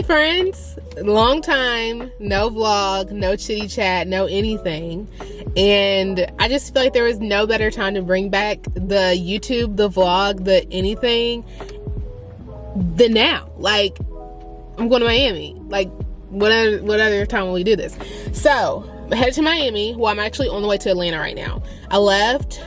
friends, long time, no vlog, no chitty chat, no anything, and I just feel like there was no better time to bring back the YouTube, the vlog, the anything than now. Like, I'm going to Miami. Like, what other time will we do this? So I'm headed to Miami. Well, I'm actually on the way to Atlanta right now. I left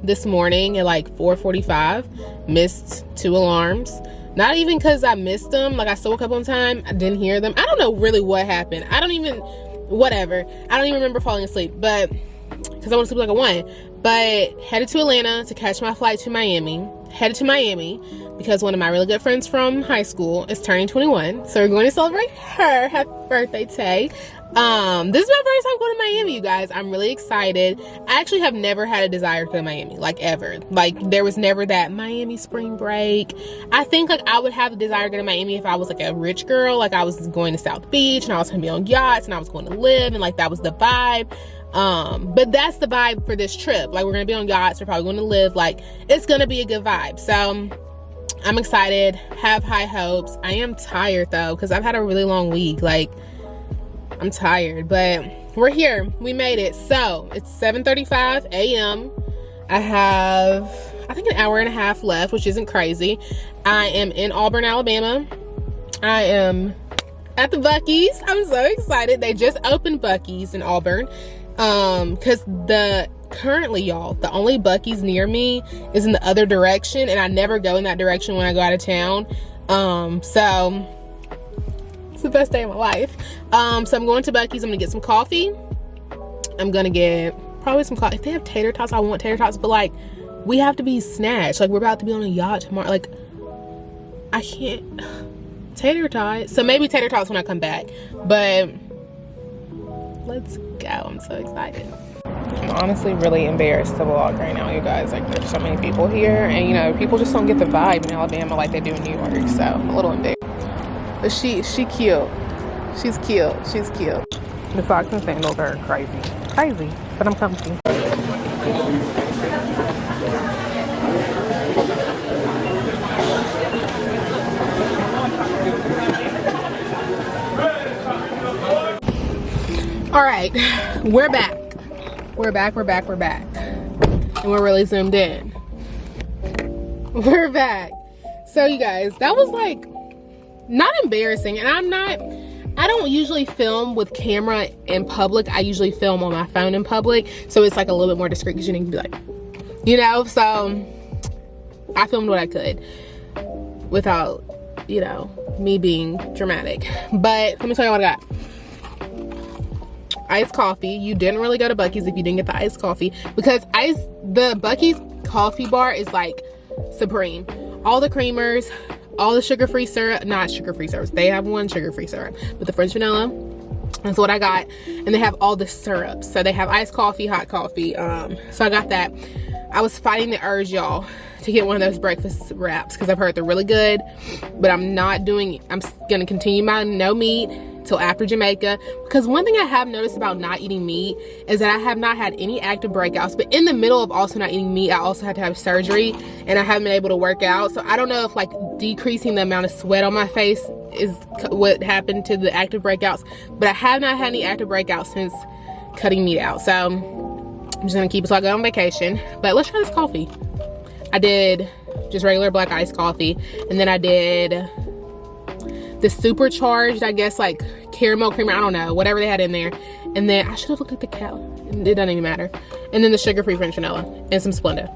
this morning at like 4:45, missed 2 alarms. Not even because I missed them, like I still woke up on time, I didn't hear them. I don't know really what happened. Whatever. I don't even remember falling asleep, but, because I went to sleep like a 1. But headed to Atlanta to catch my flight to Miami. Headed to Miami because one of my really good friends from high school is turning 21. So we're going to celebrate her. Happy birthday, Tay. This is my first time going to Miami, you guys. I'm really excited. I actually have never had a desire to go to Miami, like ever. Like, there was never that Miami spring break. I think like I would have the desire to go to Miami if I was like a rich girl, like I was going to South Beach and I was gonna be on yachts and I was going to live, and like that was the vibe. But that's the vibe for this trip. Like, we're gonna be on yachts, we're probably going to live, like it's gonna be a good vibe. So I'm excited, have high hopes. I am tired though, because I've had a really long week. Like, I'm tired, but we're here. We made it. So it's 7:35 a.m. I have, I think, an hour and a half left, which isn't crazy. I am in Auburn, Alabama. I am at the Buc-ee's. I'm so excited. They just opened Buc-ee's in Auburn. Because currently, y'all, the only Buc-ee's near me is in the other direction, and I never go in that direction when I go out of town. So it's the best day of my life. So I'm going to Buc-ee's. I'm gonna get some coffee. I'm gonna get probably some coffee. If they have tater tots, I want tater tots, but like, we have to be snatched. Like, we're about to be on a yacht tomorrow. Like, I can't tater tots. So maybe tater tots when I come back, but let's go. I'm so excited. I'm honestly really embarrassed to vlog right now, you guys. Like, there's so many people here, and you know, people just don't get the vibe in Alabama like they do in New York. So I'm a little embarrassed. But she cute. She's cute. She's cute. The socks and sandals are crazy, but I'm comfy. All right, we're back. We're back. And we're really zoomed in. We're back. So you guys, that was like not embarrassing, and I don't usually film with camera in public. I usually film on my phone in public, so it's like a little bit more discreet, because you need to be like, you know, so I filmed what I could without, you know, me being dramatic. But let me tell you what I got. Iced coffee. You didn't really go to Buc-ee's if you didn't get the iced coffee, because the Buc-ee's coffee bar is like supreme. All the creamers, all the sugar-free syrup, not sugar-free syrups, they have one sugar-free syrup, but the French vanilla, that's what I got. And they have all the syrups. So they have iced coffee, hot coffee. So I got that. I was fighting the urge, y'all, to get one of those breakfast wraps, because I've heard they're really good, but I'm gonna continue my no meat till after Jamaica, because one thing I have noticed about not eating meat is that I have not had any active breakouts, but in the middle of also not eating meat, I also had to have surgery, and I haven't been able to work out. So I don't know if like decreasing the amount of sweat on my face is what happened to the active breakouts, but I have not had any active breakouts since cutting meat out. So I'm just gonna keep it till I go on vacation. But let's try this coffee. I did just regular black iced coffee, and then I did the supercharged, I guess, like caramel creamer, I don't know, whatever they had in there. And then I should have looked at the cal, it doesn't even matter. And then the sugar-free French vanilla and some Splenda.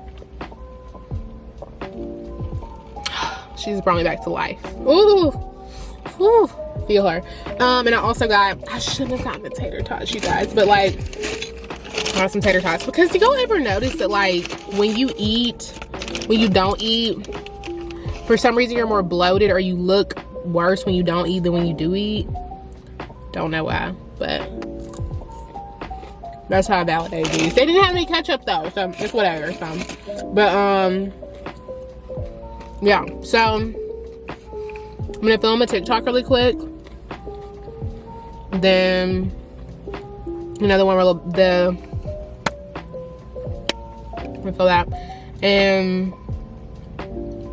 She's brought me back to life. Ooh, feel her. And I also got, I shouldn't have gotten the tater tots, you guys, but like, I got some tater tots, because do y'all ever notice that like when you don't eat, for some reason you're more bloated, or you look worse when you don't eat than when you do eat? Don't know why, but that's how I validate these. They didn't have any ketchup though, so it's whatever. So, but yeah. So I'm gonna film a TikTok really quick. Then another one where I'm gonna fill that and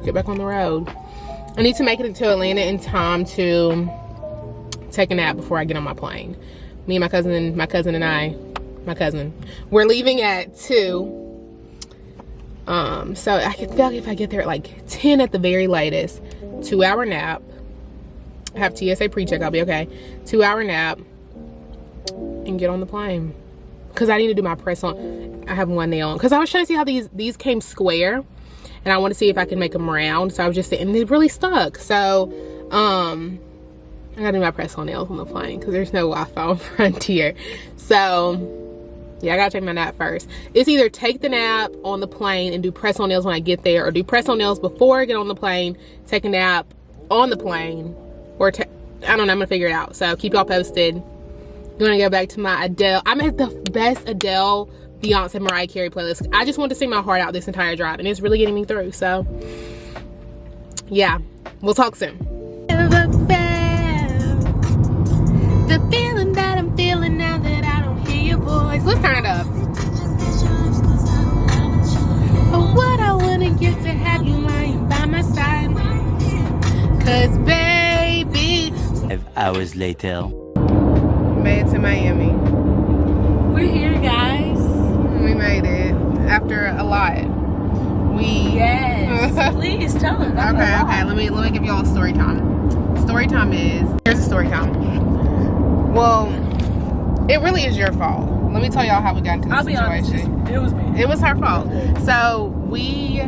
get back on the road. I need to make it to Atlanta in time to take a nap before I get on my plane. Me and my cousin, we're leaving at 2. So I feel like if I get there at like 10 at the very latest, 2-hour nap, have TSA pre-check, I'll be okay. 2-hour nap, and get on the plane. Cause I need to do my press on. I have one nail on. Cause I was trying to see how these came square, and I want to see if I can make them round. So I was just sitting, and they really stuck. So, I gotta do my press on nails on the plane because there's no Wi-Fi on Frontier. So, yeah, I gotta take my nap first. It's either take the nap on the plane and do press on nails when I get there, or do press on nails before I get on the plane, take a nap on the plane, or I don't know, I'm gonna figure it out. So keep y'all posted. I'm gonna go back to my Adele. I'm at the best Adele, Beyonce, Mariah Carey playlist. I just want to sing my heart out this entire drive, and it's really getting me through. So yeah, we'll talk soon. The feeling that I'm feeling now that I don't hear your voice. Let's turn it up. For what I wanna get to have you lying by my side. Cause baby, 5 hours later. Made it to Miami. We're here, guys. We made it after a lot. Yes. Please tell them. Okay. Let me give y'all a story time. Story time is, here's a story time. Well, it really is your fault. Let me tell y'all how we got into this situation. I'll be honest, it was me. It was her fault. So we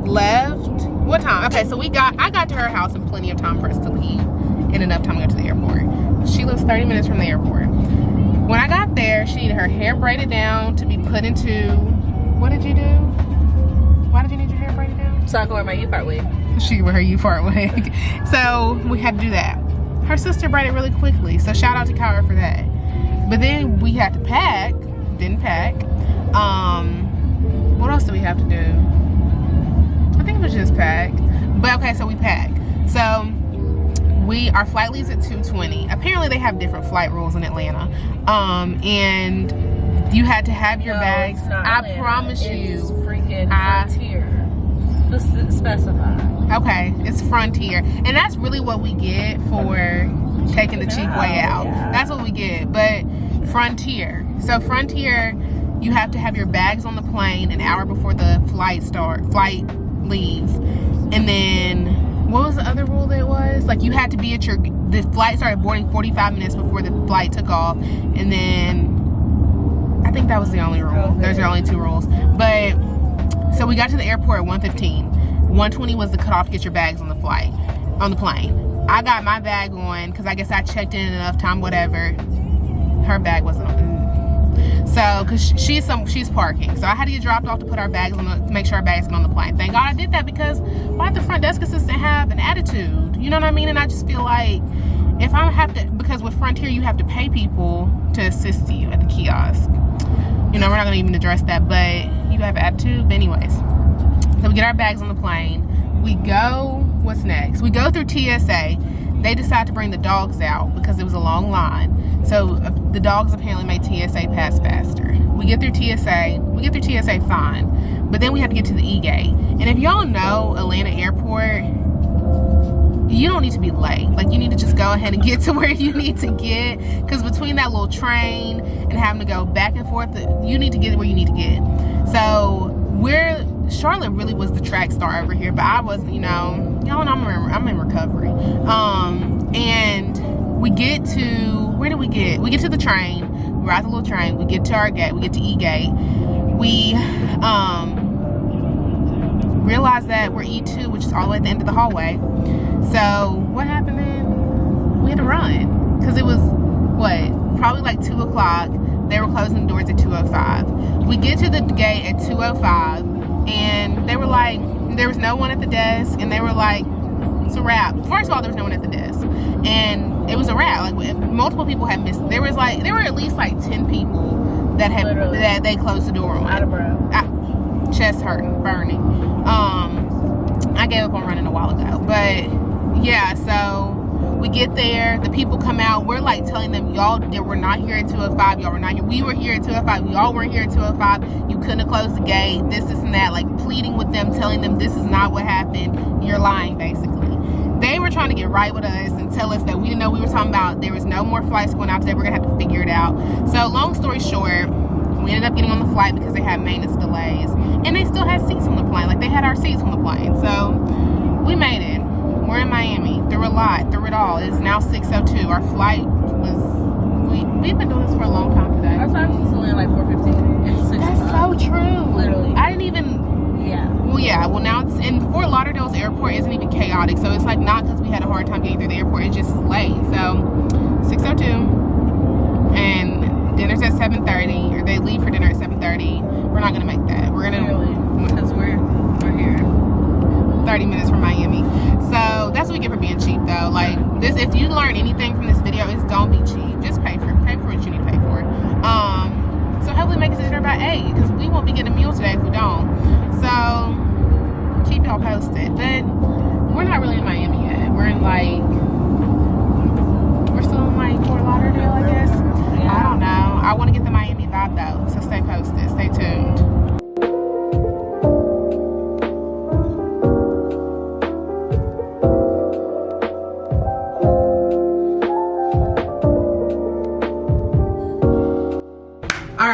left. What time? Okay, so I got to her house in plenty of time for us to leave, and enough time to go to the airport. She lives 30 minutes from the airport. When I got there, she needed her hair braided down to be put into. What did you do? Why did you need your hair braided down? So I can wear my U-part wig. She wore her U-part wig. So we had to do that. Her sister braided really quickly, so shout out to Kyra for that. But then we had to pack. Didn't pack. What else did we have to do? I think it was just pack. But okay, so we packed. So our flight leaves at 2:20. Apparently they have different flight rules in Atlanta. And you had to have your bags. It's not I Atlanta. promise It's you. freaking Frontier. Let's specify. Okay, it's Frontier. And that's really what we get for taking the cheap way out. Yeah. That's what we get. But Frontier. So Frontier, you have to have your bags on the plane an hour before the flight leaves. And then what was the other rule that was? Like you had to be at the flight started boarding 45 minutes before the flight took off. And then I think that was the only rule. Okay. Those are only 2 rules. But so we got to the airport at 1:15. 1:20 was the cutoff to get your bags on the plane. I got my bag on because I guess I checked in enough time, whatever. Her bag wasn't on. So, because she's parking. So I had to get dropped off to put our bags on to make sure our bags were on the plane. Thank God I did that, because why did the front desk assistant have an attitude? You know what I mean? And I just feel like if I have to, because with Frontier you have to pay people to assist you at the kiosk. You know, we're not gonna even address that, but you have an attitude. But anyways, so we get our bags on the plane. We go, what's next? We go through TSA. They decide to bring the dogs out because it was a long line. So the dogs apparently made TSA pass faster. We get through TSA fine. But then we have to get to the E-gate. And if y'all know Atlanta Airport, you don't need to be late. Like, you need to just go ahead and get to where you need to get. Because between that little train and having to go back and forth, you need to get where you need to get. So Charlotte really was the track star over here, but I wasn't, you know, y'all know I'm in recovery. And we get to, where did we get? We get to the train. We ride the little train. We get to our gate. We get to E-gate. We realize that we're E2, which is all the way at the end of the hallway. So what happened then? We had to run because it was, what, probably like 2 o'clock. They were closing the doors at 2:05. We get to the gate at 2:05, and they were like, there was no one at the desk, and they were like, it's a wrap. First of all, there was no one at the desk, and it was a wrap. Like, multiple people had missed. There were at least like 10 people that had that they closed the door on. Out of breath. Chest hurting, burning. I gave up on running a while ago, but yeah. So we get there, the people come out, we're like telling them, y'all were not here at 2:05, y'all were not here, we were here at 2:05, y'all weren't here at 2:05, you couldn't have closed the gate, this and that, like pleading with them, telling them this is not what happened, you're lying basically. They were trying to get right with us and tell us that we didn't know what we were talking about. There was no more flights going out today. We're gonna have to figure it out. So long story short, we ended up getting on the flight because they had maintenance delays, and they still had seats on the plane. Like, they had our seats on the plane. So we made it. We're in Miami, through a lot, through it all. It's now 6:02. Our flight was, we've been doing this for a long time today. Our time was only like 4:15. It's 6 That's o'clock. so true. Literally. I didn't even, Yeah. well, yeah, well, now it's, in Fort Lauderdale's airport isn't even chaotic. So it's like not because we had a hard time getting through the airport, it's just late. So 6:02, and dinner's at 7:30, or they leave for dinner at 7:30. We're not gonna make that. We're gonna, Because we're here. 30 minutes from Miami. So that's what we get for being cheap, though. Like, this, if you learn anything from this video, is don't be cheap. Just pay for what you need to pay for. So hopefully make it to dinner by 8, because we won't be getting a meal today if we don't. So keep y'all posted. But we're not really in Miami yet. We're in, like, we're still in, like, Fort Lauderdale, I guess. Yeah. I don't know. I want to get the Miami vibe, though. So stay posted. Stay tuned.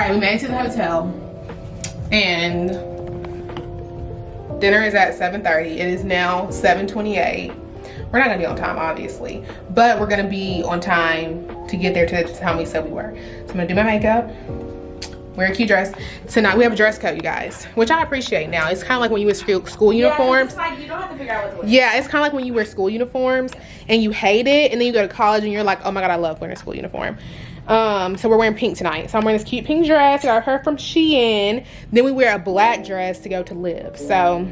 We made it to the hotel, and dinner is at 7:30. It is now 7:28. We're not gonna be on time, obviously, but we're gonna be on time to get there to the time we said we were. So I'm gonna do my makeup, wear a cute dress. Tonight we have a dress code, you guys, which I appreciate now. It's kind of like when you wear school uniforms. It's like you don't have to figure out what to wear. Yeah, it's kind of like when you wear school uniforms and you hate it, and then you go to college and you're like, oh my God, I love wearing a school uniform. So we're wearing pink tonight. So I'm wearing this cute pink dress. I got her from Shein. Then we wear a black dress to go to Live. So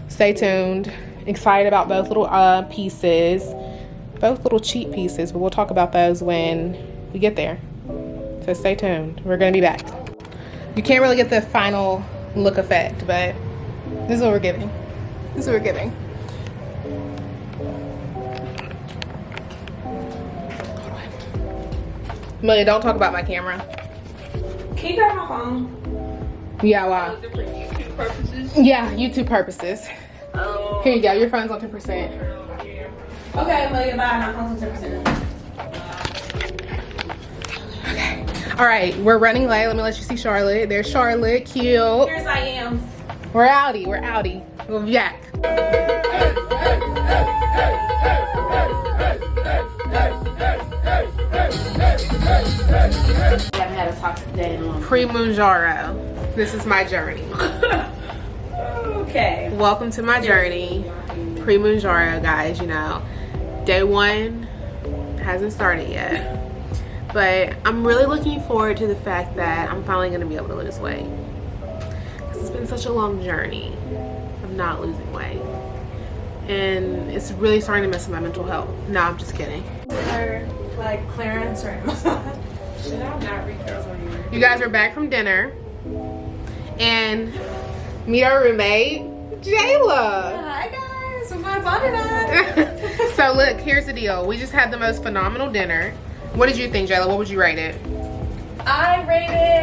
stay tuned. Excited about both little pieces. Both little cheap pieces, but we'll talk about those when we get there. So stay tuned. We're gonna be back. You can't really get the final look effect, but this is what we're giving. This is what we're giving. Amelia, don't talk about my camera. Can you grab my phone? Yeah, why? For YouTube purposes. Yeah, YouTube purposes. Here you go. Your phone's on 10%. Okay, Amelia, bye. My phone's on 10%. Okay. All right, we're running late. Let me let you see Charlotte. There's Charlotte. Cute. Here's I am. We're outie. We're outie. We'll be back. I haven't had a toxic day in a long time. Pre-Moonjaro. This is my journey. Okay. Welcome to my journey. Pre-Moonjaro, guys. You know, day one hasn't started yet. But I'm really looking forward to the fact that I'm finally going to be able to lose weight. It's been such a long journey of not losing weight. And it's really starting to mess with my mental health. No, I'm just kidding. Like clearance or should I not read those on here? You guys are back from dinner. And meet our roommate, Jayla. Hi guys, with my bonnet on. So look, here's the deal. We just had the most phenomenal dinner. What did you think, Jayla? What would you rate it? I rated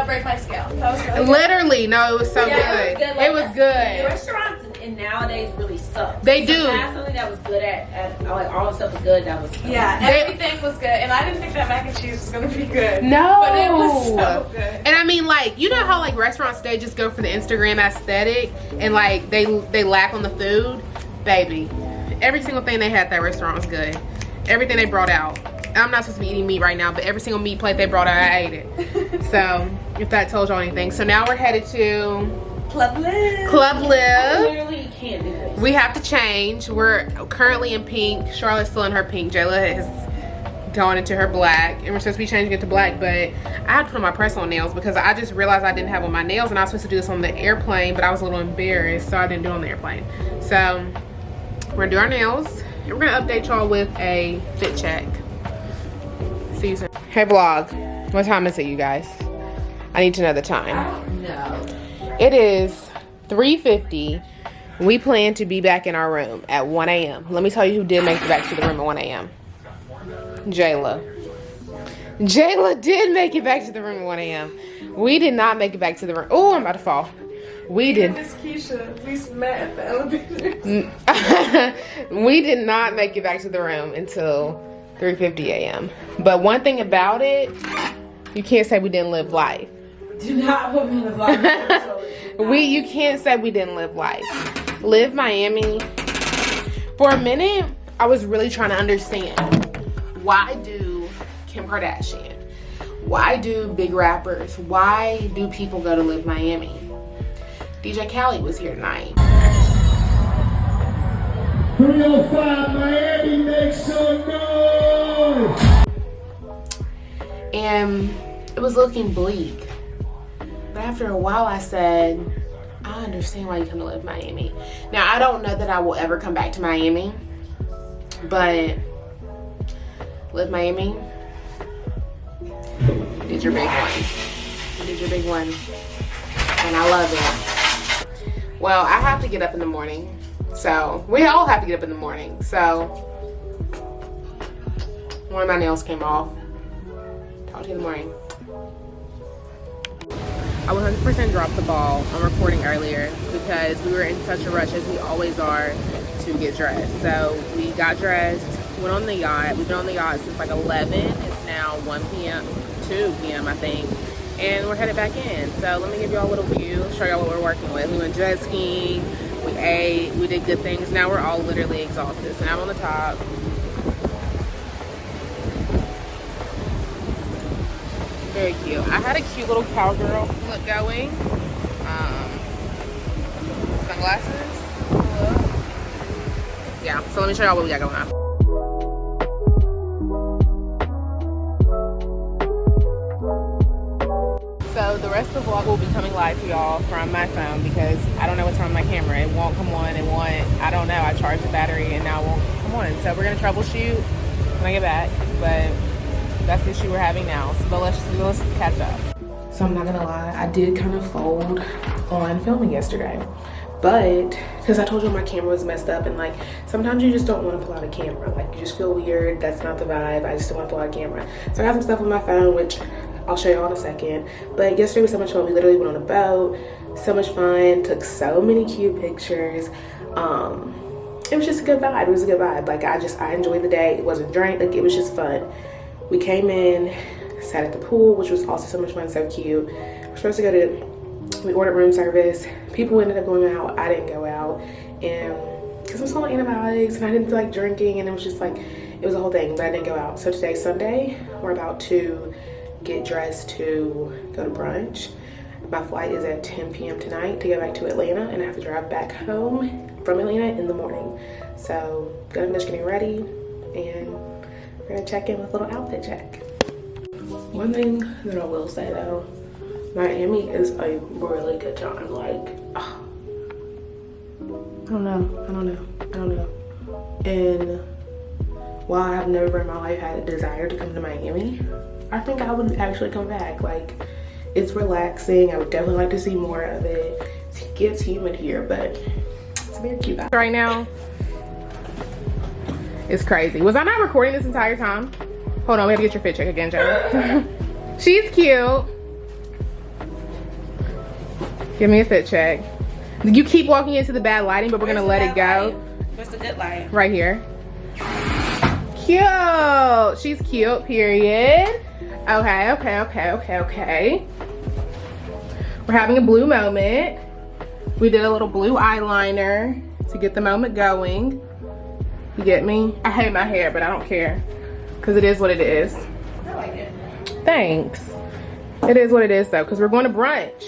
break my scale. That was really good. Literally, no, it was so Yeah, good. Like, It was The good. restaurants and nowadays really suck. They do. So have something that was good at like all the stuff was good. That was Yeah, They- everything was good, and I didn't think that mac and cheese was gonna be good. No. But it was so good. And I mean, like, you know how like restaurants today just go for the Instagram aesthetic and like they lack on the food? Baby, every single thing they had at that restaurant was good. Everything they brought out. I'm not supposed to be eating meat right now, but every single meat plate they brought out, I ate it. So, if that told y'all anything. So now we're headed to Club Live. Club Live. Literally can't do this. We have to change. We're currently in pink. Charlotte's still in her pink. Jayla has gone into her black. And we're supposed to be changing it to black, but I had to put on my press-on nails because I just realized I didn't have on my nails, and I was supposed to do this on the airplane, but I was a little embarrassed, so I didn't do it on the airplane. So, we're gonna do our nails, and we're gonna update y'all with a fit check. See you soon. Hey vlog, what time is it, you guys? I need to know the time. No. It is 3:50. We plan to be back in our room at 1 a.m. Let me tell you who did make it back to the room at 1 a.m. Jayla. Jayla did make it back to the room at 1 a.m. We did not make it back to the room. Oh, I'm about to fall. We did. Miss Keisha, we met at the elevator. We did not make it back to the room until 3:50 a.m. But one thing about it, you can't say we didn't live life. Do not put me in the vlog. You can't say we didn't live life. Live Miami. For a minute, I was really trying to understand, why do Kim Kardashian, why do big rappers, why do people go to Live Miami? DJ Khaled was here tonight. 305 Miami, make some noise! And it was looking bleak. But after a while I said, I understand why you come to Live Miami. Now I don't know that I will ever come back to Miami, but Live Miami, you did your big one. You did your big one. And I love it. Well, I have to get up in the morning. So we all have to get up in the morning. So one of my nails came off. Talk to you in the morning. I 100% dropped the ball on recording earlier because we were in such a rush, as we always are, to get dressed. So we got dressed, went on the yacht. We've been on the yacht since like 11. It's now 1 p.m., 2 p.m. I think. And we're headed back in. So let me give y'all a little view, show y'all what we're working with. We went jet skiing, we ate, we did good things. Now we're all literally exhausted. So now I'm on the top. Very cute. I had a cute little cowgirl look going. Sunglasses. Yeah, so let me show y'all what we got going on. So the rest of the vlog will be coming live to y'all from my phone because I don't know what's wrong with my camera. It won't come on, I don't know. I charged the battery and now it won't come on. So we're gonna troubleshoot when I get back, but that's the issue we're having now. So let's catch up. So I'm not gonna lie, I did kind of fold on filming yesterday, but because I told you my camera was messed up, and like sometimes you just don't want to pull out a camera. Like you just feel weird. That's not the vibe. I just don't want to pull out a camera. So I got some stuff on my phone, which I'll show y'all in a second. But yesterday was so much fun. We literally went on a boat. So much fun. Took so many cute pictures. It was just a good vibe. It was a good vibe. Like I enjoyed the day. It wasn't drank. Like it was just fun. We came in, sat at the pool, which was also so much fun, so cute. We're supposed to go to, we ordered room service. People ended up going out. I didn't go out. And because I'm still on antibiotics and I didn't feel like drinking, and it was just like, it was a whole thing, but I didn't go out. So today's Sunday. We're about to get dressed to go to brunch. My flight is at 10 p.m. tonight to go back to Atlanta, and I have to drive back home from Atlanta in the morning. So gonna finish getting ready, and we're gonna check in with a little outfit check. One thing that I will say though, Miami is a really good time. Like, I don't know. And while I have never in my life had a desire to come to Miami, I think I would actually come back. Like, it's relaxing. I would definitely like to see more of it. It gets humid here, but it's very cute. Right now, it's crazy. Was I not recording this entire time? Hold on, we have to get your fit check again, Joe. She's cute. Give me a fit check. You keep walking into the bad lighting, but we're gonna let it go. Where's the good light? Right here. Cute. She's cute, period. Okay. We're having a blue moment. We did a little blue eyeliner to get the moment going. You get me? I hate my hair, but I don't care because it is what it is. I like it. Thanks. It is what it is though, because we're going to brunch.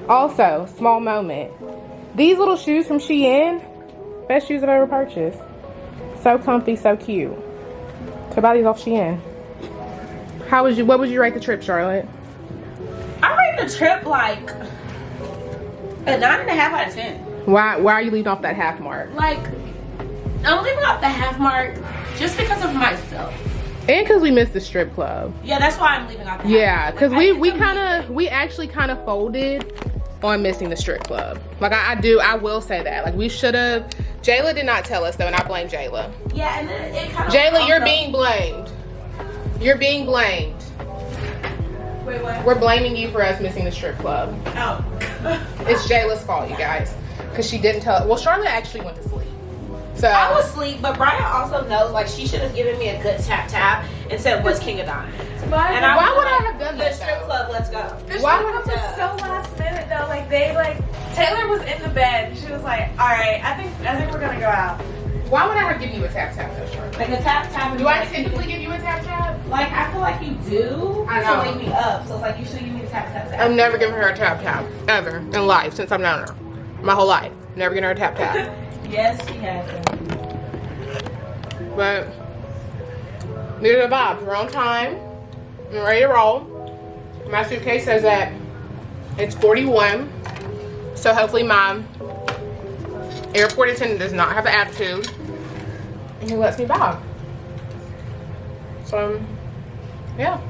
Also, small moment. These little shoes from Shein, best shoes I've ever purchased. So comfy, so cute. So buy these off Shein. What would you rate the trip, Charlotte? I rate the trip like a 9.5 out of 10. Why are you leaving off that half mark? Like, I'm leaving off the half mark just because of myself. And because we missed the strip club. Yeah, that's why I'm leaving off the Yeah, because like, we actually kind of folded on missing the strip club. Like I will say that. Like we should have. Jayla did not tell us though, and I blame Jayla. Yeah, and then it kind of. Jayla, you're being blamed. You're being blamed. Wait, what? We're blaming you for us missing the strip club. Oh. It's Jayla's fault, you guys. Because she didn't tell. Well, Charlotte actually went to sleep. So I was asleep, but Brian also knows, like, she should have given me a good tap and said, what's King of Diamonds? And why would I have done the that? strip club, let's go. Why would I It was so last minute though. Like Taylor was in the bed. She was like, all right, I think we're gonna go out. Why would I have given you a tap though, Charlotte? Like a tap. Do I typically give you a tap? Like, I feel like you do I know. to wake me up. So it's like, you should give me a tap. I've never given her a tap ever in life since I've known her. My whole life, never given her a tap. Yes, she has. But these are the vibes. We're on time. I'm ready to roll. My suitcase says that it's 41. So hopefully my airport attendant does not have an attitude and he lets me by. So yeah,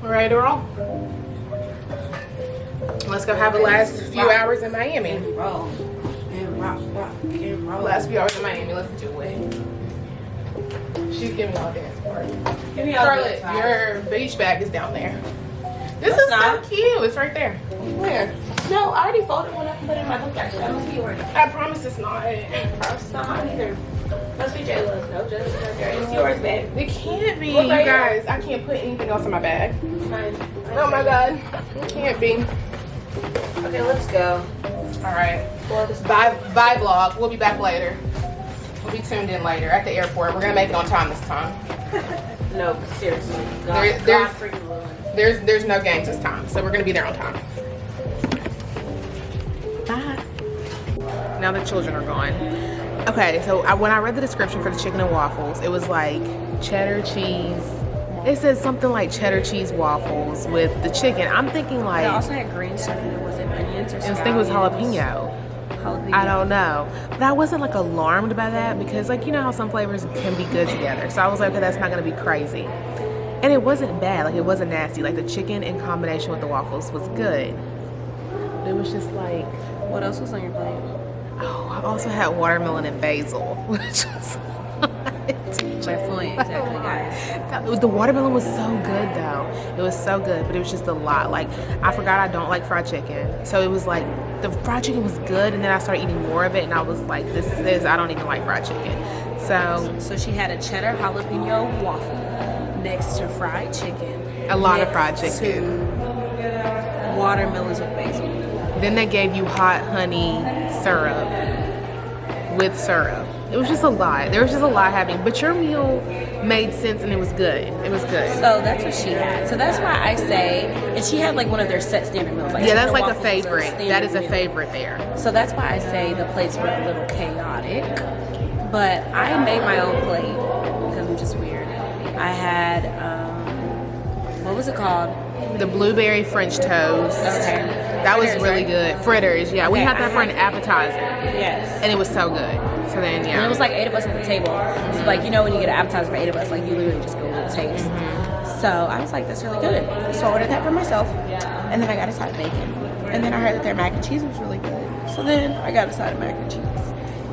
we're ready to roll. Let's go have the last few hours in Miami. Roll. And rock, and roll. Last few hours in Miami. Let's do it. She's giving me all dance party. Give me all Charlotte, the your beach bag is down there. This It's is not. so cute. It's right there. Where? No, I already folded one up and put it in my book bag. I don't see yours. I promise it's not. It's not mine either. Must be Jayla's. No, Jayla's not there. It's yours, babe. It can't be, Look you right guys. I can't put anything else in my bag. Mine. Oh my god. It can't be. Okay, let's go. Alright. Bye vlog. We'll be back later. We'll be tuned in later at the airport. We're gonna make it on time this time. No, seriously. There's no games this time, so we're gonna be there on time. Bye. Now the children are gone. Okay, so when I read the description for the chicken and waffles, it was like cheddar cheese. It said something like cheddar cheese waffles with the chicken. I'm thinking like. It also had green stuff in it. Was it onions or I was thinking it was jalapeno. I don't know, but I wasn't like alarmed by that because, like, you know how some flavors can be good together. So I was like, okay, that's not gonna be crazy. And it wasn't bad, like it wasn't nasty. Like the chicken in combination with the waffles was good. But it was just like, what else was on your plate? oh, I also had watermelon and basil, which was Exactly, guys. the watermelon was so good though. It was so good, but it was just a lot. Like, I forgot I don't like fried chicken, so it was like the fried chicken was good, and then I started eating more of it, and I was like, I don't even like fried chicken. So she had a cheddar jalapeno waffle next to fried chicken. A lot of fried chicken. Watermelons with basil. Then they gave you hot honey syrup with syrup. It was just a lot. There was just a lot happening. But your meal made sense and it was good. It was good. So that's what she had. So that's why I say, and she had like one of their set standard meals. Like yeah, that's like a favorite. That is a favorite there. So that's why I say the plates were a little chaotic. But I made my own plate because I'm just weird. I had, what was it called? The blueberry French toast. Okay. That was Fritters, really right? good. Fritters, yeah. We Okay, had that for an appetizer. Yes. And it was so good. So then, yeah. And it was like 8 of us at the table. So like, you know, when you get an appetizer for 8 of us, like you literally just go a little taste. So I was like, that's really good. So I ordered that for myself. And then I got a side of bacon. And then I heard that their mac and cheese was really good. So then I got a side of mac and cheese.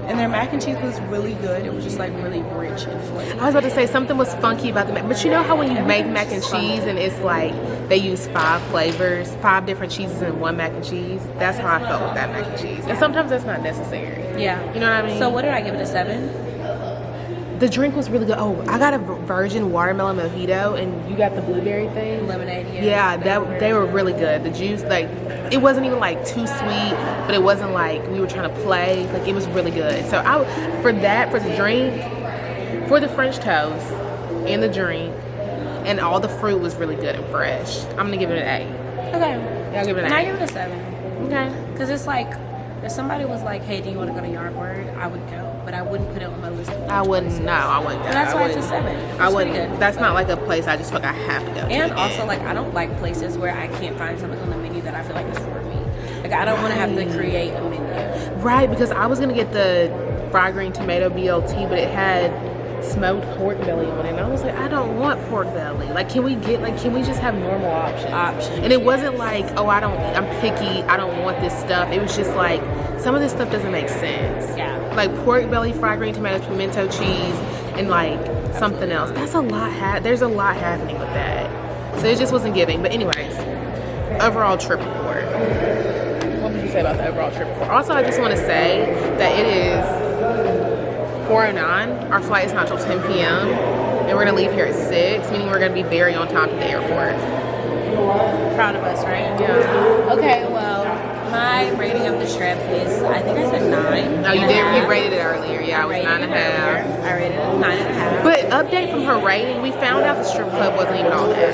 And their mac and cheese was really good. It was just like really rich and flaky. I was about to say something was funky about the mac. But you know how when you make mac and cheese and it's like they use 5 flavors, 5 different cheeses in one mac and cheese? That's how I felt with that mac and cheese. And sometimes that's not necessary. Yeah. You know what I mean? So what did I give it, a 7? The drink was really good. Oh, I got a virgin watermelon mojito, and you got the blueberry thing. Lemonade, yes. Yeah, they were really good. The juice, like, it wasn't even like too sweet, but it wasn't like we were trying to play. Like, it was really good. So for the drink, for the French toast and the drink, and all the fruit was really good and fresh. I'm gonna give it an 8. Okay. Yeah, I'll give it an 8. And I give it a 7. Okay. Because it's like, if somebody was like, hey, do you want to go to Yardward? I would go. But I wouldn't put it on my list. I wouldn't. No, I wouldn't go. And that's I why it's a wouldn't. 7. I It's wouldn't. pretty good. That's not like a place I just feel like I have to go to. And again. also, like, I don't like places where I can't find something on the menu that I feel like is for me. Like, I don't want to have to create a menu. Right, because I was gonna get the fried green tomato BLT, but it had smoked pork belly on it, and I was like, I don't want pork belly. Like, can we just have normal options? And it wasn't like, oh, I'm picky, I don't want this stuff. It was just like, some of this stuff doesn't make sense. Yeah. Like pork belly, fried green tomatoes, pimento cheese, and like something else. That's a lot. There's a lot happening with that. So it just wasn't giving. But anyways, overall trip report. What would you say about the overall trip report? Also, I just want to say that it is 4:09. Our flight is not till 10 p.m. and we're gonna leave here at 6, meaning we're gonna be very on time to the airport. Proud of us, right? Yeah. Okay, well, my rating of the trip is, I think I said 9. No, you did. You rated it earlier. Yeah, I was 9.5. I rated it 9.5. But update from her rating, we found out the strip club wasn't even all that.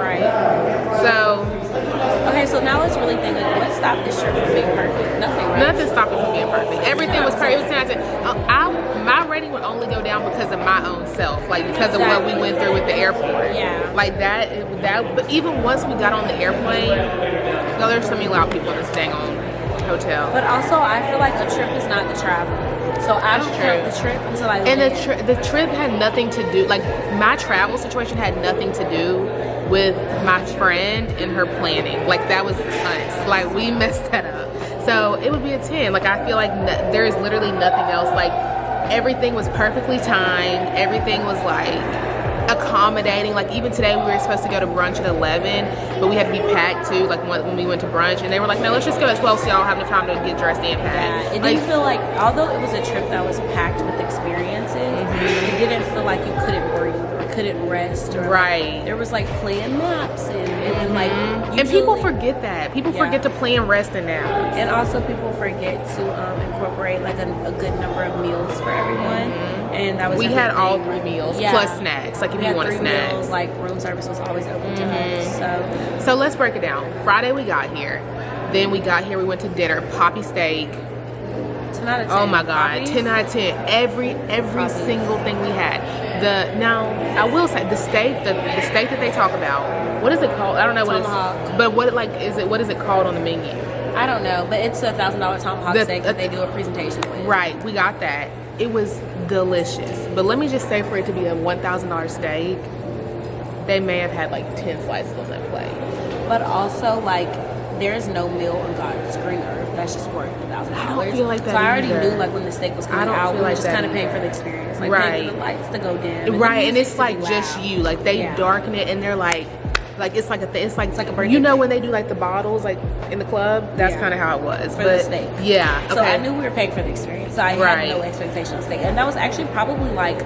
Right. So. Okay, so now let's really think, like, what stopped this trip from being perfect? Nothing, right? Nothing stopped it from being perfect. Everything was perfect. It was 10. My rating would only go down because of my own self, like because of what we went through with the airport. Yeah. Like that. But even once we got on the airplane, no, there's so many loud people in this dang on hotel. But also, I feel like a trip is not the travel. So I don't count the trip until I And the trip had nothing to do, like my travel situation had nothing to do with my friend and her planning. Like that was us. Like we messed that up. So it would be a 10. Like I feel like there is literally nothing else. Like everything was perfectly timed. Everything was like accommodating. Like even today we were supposed to go to brunch at 11, but we had to be packed too, like when we went to brunch, and they were like, no, let's just go at 12 so y'all have enough time to get dressed and packed. Yeah, it didn't feel like, although it was a trip that was packed with experiences, it didn't feel like you couldn't breathe or couldn't rest. Or right. There was like playing naps and like usually, and people forget that. People forget to play and rest and naps. And also people forget to incorporate like a good number of meals for everyone. And that was we had all 3 meals plus snacks. Like if you want snacks, meals, like room service was always open to us. So let's break it down. Friday we got here. Then we got here. We went to dinner. Papi Steak. 10 out of 10. Oh my God, Poppies? 10 out of 10. Every single thing we had. Now I will say the steak that they talk about. What is it called? I don't know what Tomahawk. it's. But what is it? What is it called on the menu? I don't know, but it's a $1,000 tomahawk steak that they do a presentation with. Right, we got that. It was delicious. But let me just say, for it to be a $1,000 steak, they may have had like 10 slices on that plate. But also, like, there's no meal on God's green earth that's just worth $1,000. I don't feel like that. So I already either. knew, like, when the steak was coming I don't out, feel we were like just that kind of paying either. for the experience. Like, Right. paying for the lights to go dim. Right, and it's like loud. just you. Like they darken it, and they're like it's like it's like a birthday. You know when they do like the bottles like in the club, that's kind of how it was for the steak. Yeah. Okay. So I knew we were paying for the experience. So I had no expectation of steak, and that was actually probably like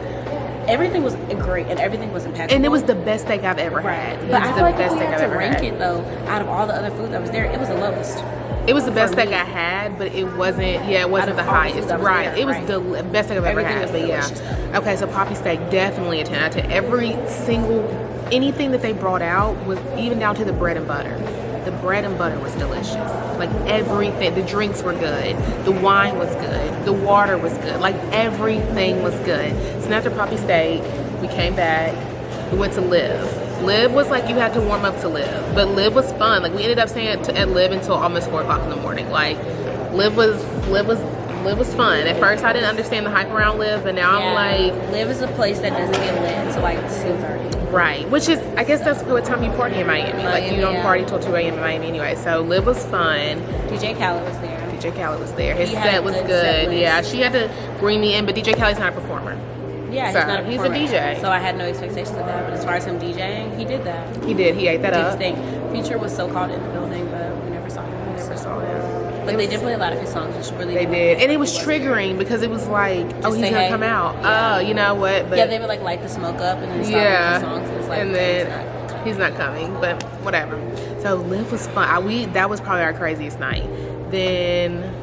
everything was great and everything was impeccable. And it was the best steak I've ever had. But I feel like if we had to rank it though, out of all the other food that was there, it was the lowest. It was the best steak I had, but it wasn't. Yeah, it wasn't the highest. Right. It was the best steak I've ever had. But yeah. Okay, so Papi Steak, definitely a 10 out of 10. Every single anything that they brought out was even down to the bread and butter. The bread and butter was delicious. Like everything. The drinks were good. The wine was good. The water was good. Like everything was good. So after Papi Steak, we came back. We went to Live. Live was like you had to warm up to Live, but Live was fun. Like we ended up staying at Live until almost 4 o'clock in the morning. Like Live was fun. At first I didn't understand the hype around Live, but now I'm like, Live is a place that doesn't get lit until like 2:30. Right, which is I guess that's what time you party in Miami. Like you don't party till 2 a.m. in Miami anyway. So Live was fun. DJ Khaled was there. DJ Khaled was there. His set was good. Yeah, she had to bring me in, but DJ Khaled's not a performer. Yeah, so, he's not a performer. He's a DJ. So I had no expectations of that. But as far as him DJing, he did that. He did. He ate that up. Future was so called in the building, but we never saw him. But they did play a lot of his songs, which really they did, and it was triggering because it was like, oh, he's gonna come out. Yeah. Oh, you know what? But yeah, they would like light the smoke up and then start with the songs, and, it's like, and then he's not coming. But whatever. So Live was fun. That was probably our craziest night. Then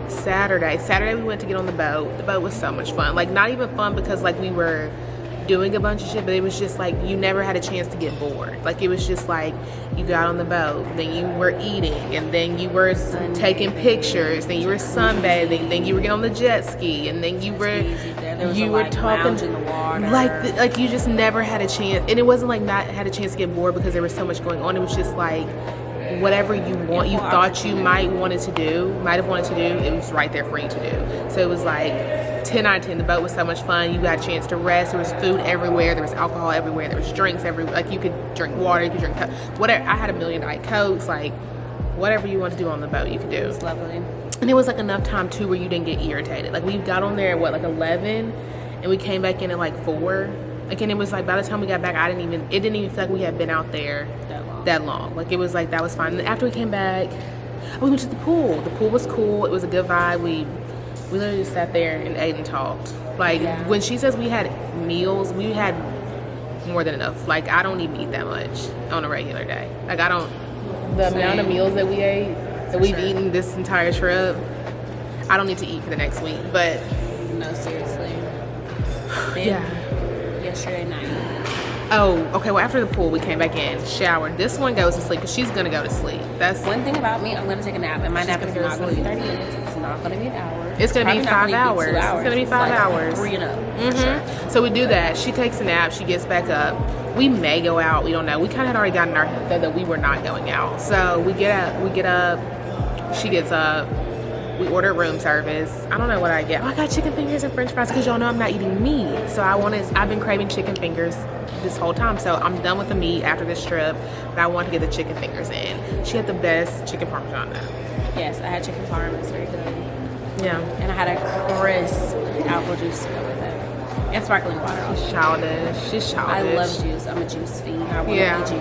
Saturday we went to get on the boat. The boat was so much fun. Like not even fun because like we were doing a bunch of shit, but it was just like you never had a chance to get bored. Like it was just like you got on the boat, then you were eating, and then you were taking pictures, then you were sunbathing, then you were getting on the jet ski, and then you were talking in the water. Like you just never had a chance. And it wasn't like not had a chance to get bored because there was so much going on. It was just like whatever you thought you might have wanted to do, it was right there for you to do. So it was like 10 out of 10. The boat was so much fun. You got a chance to rest. There was food everywhere. There was alcohol everywhere. There was drinks everywhere. Like you could drink water, you could drink Coke, whatever. I had 1 million Diet Cokes. Like whatever you want to do on the boat, you could do. It was lovely. And it was like enough time too where you didn't get irritated. Like we got on there at like 11, and we came back in at like 4. Like, and it was like by the time we got back, it didn't even feel like we had been out there that long. Like, it was like, that was fine. And after we came back, we went to the pool. The pool was cool. It was a good vibe. We literally just sat there and ate and talked. Like, when she says we had meals, we had more than enough. Like, I don't even eat that much on a regular day. Like, I don't, the amount of meals that we ate, that we've eaten this entire trip, I don't need to eat for the next week. But no, seriously. Yeah. Yesterday night. Oh, okay. Well, after the pool, we came back in, showered. This one goes to sleep because she's gonna go to sleep. That's one thing about me. I'm gonna take a nap, and my nap is not gonna be 30 minutes. It's not gonna be an hour. It's gonna be 5 hours. It's gonna be 5 hours. 3 and up. Sure. So we do that. She takes a nap. She gets back up. We may go out. We don't know. We kind of had already gotten our head that we were not going out. So we get up. She gets up. We ordered room service. I don't know what I get. Oh, I got chicken fingers and french fries because y'all know I'm not eating meat. So I've been craving chicken fingers this whole time. So I'm done with the meat after this trip, but I want to get the chicken fingers in. She had the best chicken parmesan though. Yes, I had chicken parm. It's very good. Yeah. And I had a crisp apple juice to go with it. And sparkling water. She's childish. She's childish. I love juice. I'm a juice fiend. I want to be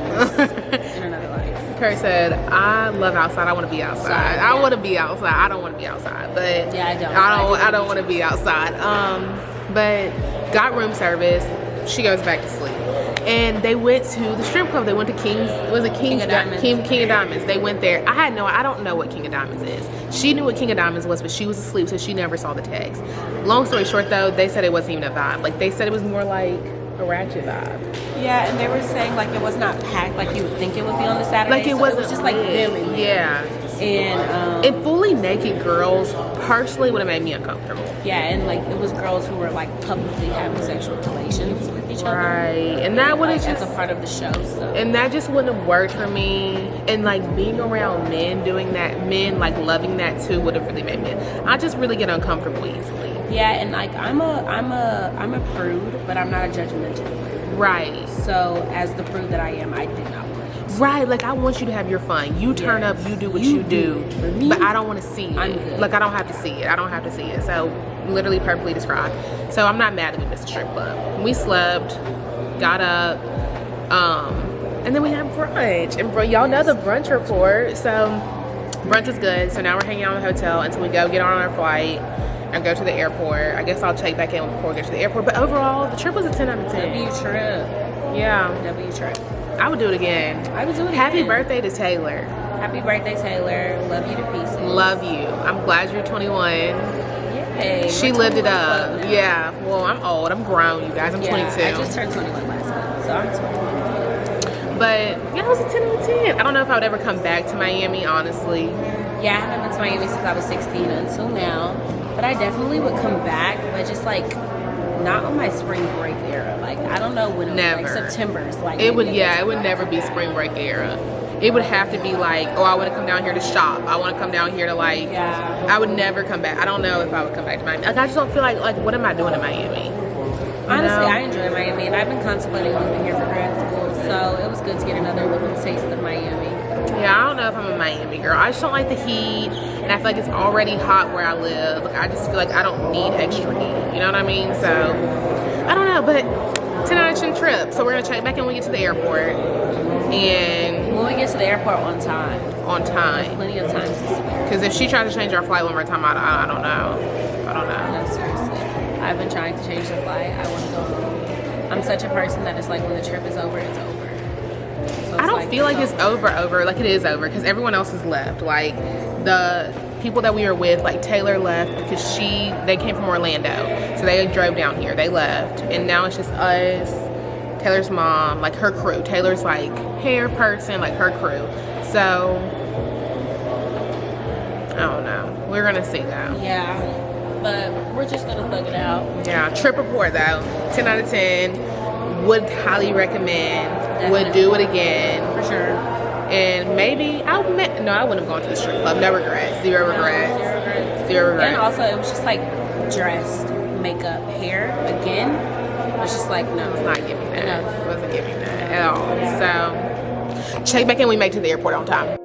juice in another life. Kurt said, I love outside. I want to be outside. I want to be outside. I don't want to be outside. But yeah, I don't want to be outside. But got room service. She goes back to sleep. And they went to the strip club. They went to King of Diamonds. They went there. I don't know what King of Diamonds is. She knew what King of Diamonds was, but she was asleep, so she never saw the text. Long story short, though, they said it wasn't even a vibe. Like, they said it was more like a ratchet vibe. Yeah, and they were saying, like, it was not packed like you would think it would be on the Saturday. Like, it was just, like, them. Yeah. And fully naked girls partially would have made me uncomfortable. Yeah, and, like, it was girls who were, like, publicly having sexual relations with each other. Right. And that would have like, just... as a part of the show, so. And that just wouldn't have worked for me. And, like, being around men doing that, men, like, loving that, too, would have really made me... I just really get uncomfortable easily. Yeah, and, like, I'm a prude, but I'm not a judgmental prude. Right. So, as the prude that I am, I did not want it. Right, like, I want you to have your fun. You turn up, you do what you do. For me, but I don't want to see it. I'm good. Like, I don't have to see it. I don't have to see it. So, literally perfectly described. So, I'm not mad that we missed the strip club. We slept, got up, and then we had brunch. And y'all know the brunch report. So, brunch is good. So, now we're hanging out in the hotel until we go get on our flight and go to the airport. I guess I'll check back in before we get to the airport. But overall, the trip was a 10 out of 10. W trip. Yeah. W trip. I would do it again. I would do it again. Happy birthday to Taylor. Happy birthday, Taylor. Love you to pieces. Love you. I'm glad you're 21. Yay. She lived it up. Yeah. Well, I'm old. I'm grown, you guys. I'm 22. I just turned 21 last month, so I'm 21. But, yeah, it was a 10 out of 10. I don't know if I would ever come back to Miami, honestly. Yeah, I haven't been to Miami since I was 16 until now. But I definitely would come back, but just, like, not on my spring break era. Like, I don't know when it Never. was, like, September's. Like, It would never be spring break era. It would have to be like, oh, I want to come down here to shop. I want to come down here to, like, yeah. I would never come back. I don't know if I would come back to Miami. Like, I just don't feel like, what am I doing in Miami? Honestly, I enjoy Miami, and I've been contemplating moving here for grad school, so it was good to get another little taste of Miami. Yeah, I don't know if I'm a Miami girl. I just don't like the heat, and I feel like it's already hot where I live. Like, I just feel like I don't need extra heat. You know what I mean? So, I don't know, but 10 out of 10 trip. So we're gonna check back in when we get to the airport, and when we get to the airport on time. On time. Plenty of time to spare. Because if she tries to change our flight one more time, I don't know. I don't know. No, seriously. I've been trying to change the flight. I want to go home. I'm such a person that it's like when the trip is over, it's over. So I don't feel like it's over. Like, it is over because everyone else is left. Like, the people that we were with, like, Taylor left because they came from Orlando. So they drove down here. They left. And now it's just us, Taylor's mom, like, her crew. Taylor's, like, hair person, like, her crew. So, I don't know. We're going to see that. Yeah. But we're just gonna thug it out. Yeah, trip report though, 10 out of 10. Would highly recommend. Definitely. Would do it again For sure. And maybe I wouldn't have gone to the strip club. No regrets. Zero regrets. Zero regrets. And also, it was just like dressed, makeup, hair again. It was just like no, it's not giving that. Enough. It wasn't giving that at all. So check back in when we make it to the airport on time.